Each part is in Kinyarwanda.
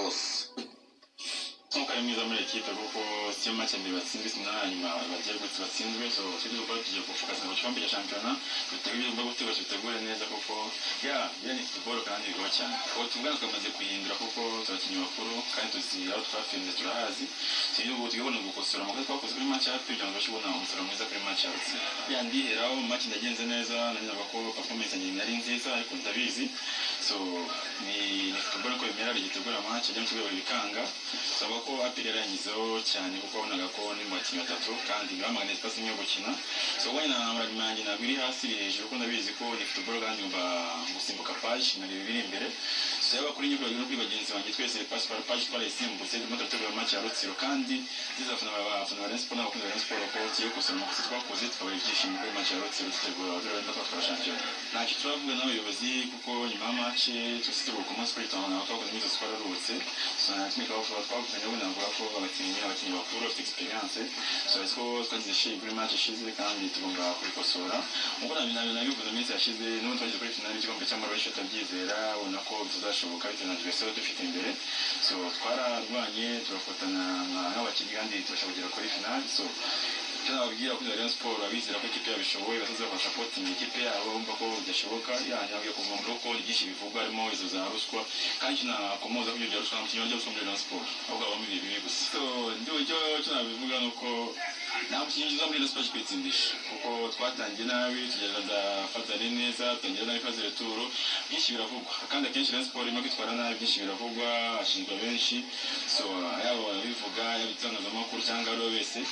bose nkuko ari mwiza muri ekipe kuko siyo make mbere batsinzwe sinanyuma bagiye gutse batsinzwe so turi gukora tugiye gufocus ku gikombe cya shampiyona dutegura ibyo gutegura tutegure neza kuko yani football kandi bigo cyane uko tungana twamaze kuyindura kuko turakinnyi bakuru kandi tuzi aho twafinze turahazi so ibyo ubu tugabona gukosora mu kazi twakoze kuri match ya kugira ngo bashobone umusaruro mwiza kuri match yarutse ndiheraho match ndagenze neza nanyuma ko performance yanjye yari nziza ariko ndabizi so ni football ko bimera bigitegura match ajya mu bikanga so ko apireranyizeho cyane kuko bonaga ko ni mu bakinnyi batatu kandi bamagana espace yo gukina so wena namanje nabiri hasi hejuru ko ndabizi ko ni football kandi umva gusimbuka page na bibiri imbere so yaba kuri nyuko no kwibagenzi banjye twese pass par page par isimbutse mu tategura match ya Rutsiro kandi zizafuna abafana ba Sport n'abakunzi ba Sport ko kiyo kusoma ko twakoze tukabara ibyishimo kuri match ya Rutsiro tutegura dore ndakora champion ntacyo turavuga n'abayobozi kuko nyuma match tusitegura ku munsi kuri tanga twakoze n'izo squad rutse so natwe twavuze navuga ko abakinnyi bakuru bafite experience so ariko twagize kuri match ishize kandi tugomba kubikosora uko nabivuze iminsi yashize n'ubu twagize kuri finale y'igikombe cy'Amahoro tabyizera ubona ko tuzashoboka bitewe na adversaire dufite imbere so twararwanye turafatana n'abakinnyi kandi turashobora kugera kuri finale so cyababwira ko Rayon Sport abizera ko ikipe yabishoboye bazaza supporting ikipe yabo bumva ko byashoboka yanyagiye kuvumbura ko igishi bivugwa harimo izo za ruswa kandi nakomoza ko ibyo ruswa n'umukinnyi wa Rayon Sport ahubwo abamo ibi gusa so cyo nabivuga nuko nta mukinnyi uza muri Rayon Sport kwitsindisha kuko twatangiye nabi tugerageza fatari neza tutangira nabi faze retour byinshi biravugwa kandi akenshi Rayon Sport irimo kwitwara nabi byinshi biravugwa ashinzwe benshi so yabo bivuga yabitangazamakuru cyangwa aro wese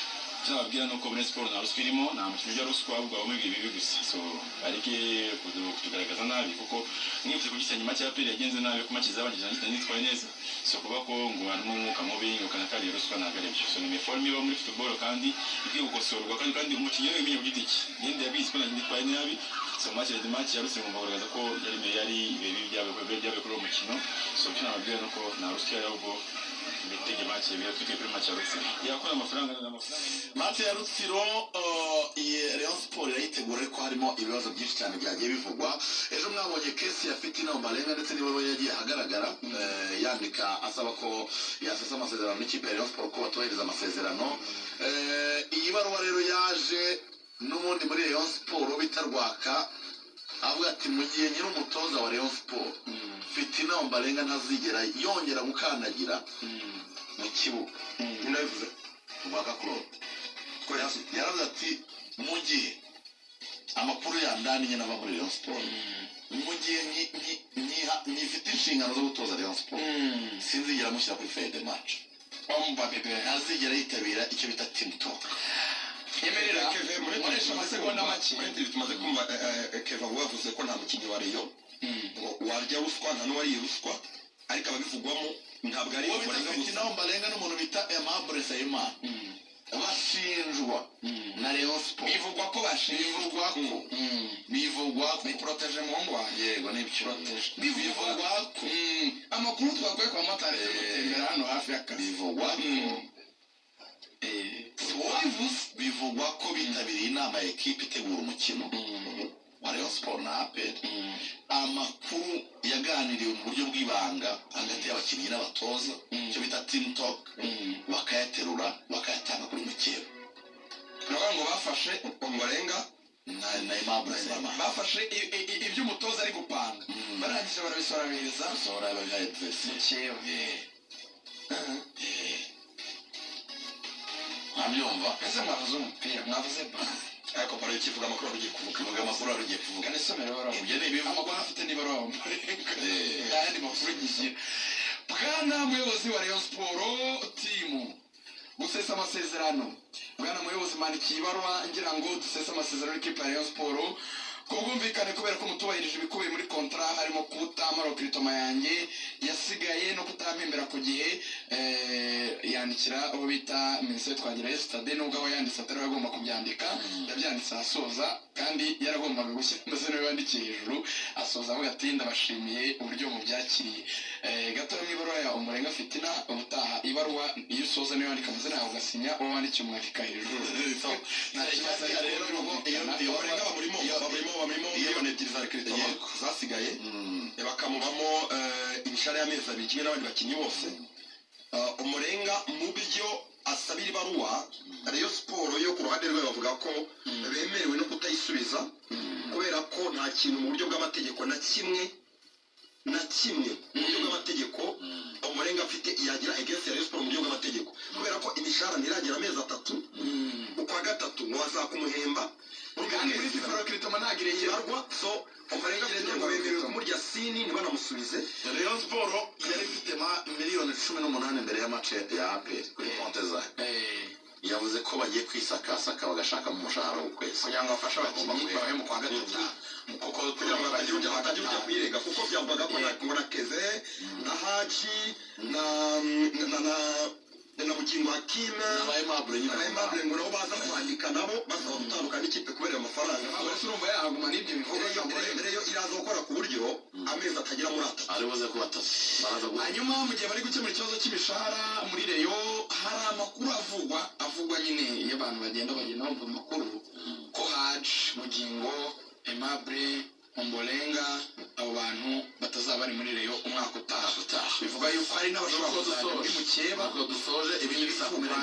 cyababwira nuko muri Sport na ruswa irimo nta mukinnyi ujya ruswa ahubwo abamo ibi gusa so arike kutugaragaza nabi kuko mwivuze ku gisenya match ya PL yagenze nabi ku match zabagije nitwaye neza so kuba ko ngo harimo umwuka mubi ngo kanakari ruswa nagarebye so ni forme iba muri football kandi igiye gukosorwa kandi umukinnyi yemenye ku giti cye yende yabizi ko nitwaye nabi so match ya Rutsiro ngomba kugaragaza ko yari ibi byabe kuri uwo mukino so cyo nababwira nuko nta ruswa yari ahubwo bitege match kuri match ya Rutsiro yakora amafaranga match ya Rutsiro Rayon Sport irayitegura ko harimo ibibazo byinshi cyane byagiye bivugwa ejo mwabonye case ya Fitina Ombalenga ndetse niwe yagiye ahagaragara yandika asaba ko yasesa amasezerano n'ikipe ya Rayon Sport ko batohereza amasezerano iyi baruwa rero yaje n'ubundi muri Rayon Sport bitarwaka avuga ati mu gihe nyiri umutoza wa Rayon Sport Fitina Ombalenga ntazigera yongera gukandagira mu kibuga ndabivuze ubaka Claude ko yaravuze ati mu gihe amakuru yandani nyine ava muri Rayon Sport mu gihe nyifite inshingano zo gutoza Rayon Sport sinzigera mushyira kuri fede match ntazigera yitabira icyo bita team talk yemerera Kevin muri amasegonda make kandi tumaze kumva Kevin wavuze ko nta mukinnyi wa Rayon warya ruswa nta n'uwariye ruswa ariko ababivugwamo ntabwo ari Fitina Ombalenga n'umuntu bita Aimable Sayimana bashinjwa na Rayon Sport bivugwa ko bivugwa ko ni protege mu ngwa yego ni protege bivugwa ko amakuru twakuye kwa motari gutembera hano hafi y'akazi bivugwa bivugwa ko bitabiriye inama ya ekipe itegura umukino wa Rayon Sport na APR amakuru yaganiriwe mu buryo bw'ibanga hagati y'abakinnyi n'abatoza cyo bita team talk bakayaterura bakayatanga kuri mukeba ngo bafashe Ombalenga na Aimable Sayimana bafashe iby'umutoza ari gupanga barangije barabisorabiriza babihaye adresse mukeba ntabyumva ese mwavuze umupira mwavuze ba ariko para ikivuga amakuru arugiye kuvuga amakuru arugiye kuvuga kanesomero baro ibyo ni ibivuga amakuru afite nibaro kandi makuru giye bwana muyobozi wa Rayon Sport team gusesa amasezerano bwana muyobozi mandikiye ibarwa ngira ngo dusesa amasezerano y'ikipe ya Rayon Sport kubwumvikane kubera ko mutubahirije ibikubiye muri contrat harimo kutamara kiritoma yanjye yasigaye no kutampembera ku gihe yandikira abo bita Ministre Twagira Stade nubwo aho yanditse atari agomba kubyandika yabyanditse asoza kandi yaragombaga gushyira ndetse no yandikiye hejuru asoza avuga ati ndabashimiye uburyo mu byakiriye gato mu ibaruwa ya umurenga fitina ubutaha ibaruwa iyo usoza niyo wandika amazina yawe ugasinya uwo wandikiye umwandika hejuru nta kibazo rero iyo barenga bamurimo miliyoni ebyiri za rekiritoma zasigaye bakamubamo imishahara y'amezi abiri kimwe n'abandi bakinnyi bose umurenga mu byo asabira ibaruwa Rayon Sport yo ku ruhande rwe bavuga ko bemerewe no kutayisubiza kubera ko nta kintu mu buryo bw'amategeko na kimwe mu buryo bw'amategeko umurenga afite yagira against Rayon Sport mu buryo bw'amategeko kubera ko imishahara ntiragira amezi 3 ukwa gatatu ngo bazakumuhemba kandi muri FIFA Kiritoma ntagire ibarwa so umurenga afite ngo bemerewe kumurya sini ntibanamusubize Rayon Sport yari ifite miliyoni 18 mbere ya match ya APR kuri konte zayo yavuze ko bagiye kwisakasaka bagashaka mu mushahara w'ukwezi kugira ngo bafashe abakinnyi babe mu kwa gatatu kuko kugira ngo batajya ujya kwirega kuko byavugaga ko na Keve na Haji na Bugingo Hakim n'abayemable nyine n'abayemable ngo nabo baza kwandika nabo basaba gutandukana n'ikipe kubera amafaranga abase urumva yahaguma n'ibyo bikorwa rero iraza gukora ku buryo amezi atagira muri 3 ari buze kuba 3 baraza hanyuma mu gihe bari gukemura ikibazo cy'imishahara muri Reyo hari amakuru avugwa nyine iyo abantu bagenda bumva amakuru ko Haji Bugingo Aimable Ombolenga abo bantu batazaba bari muri Reyo umwaka utaha bivuga yuko hari n'abashobora kuzajya muri mukeba dusoje ibindi bisakumira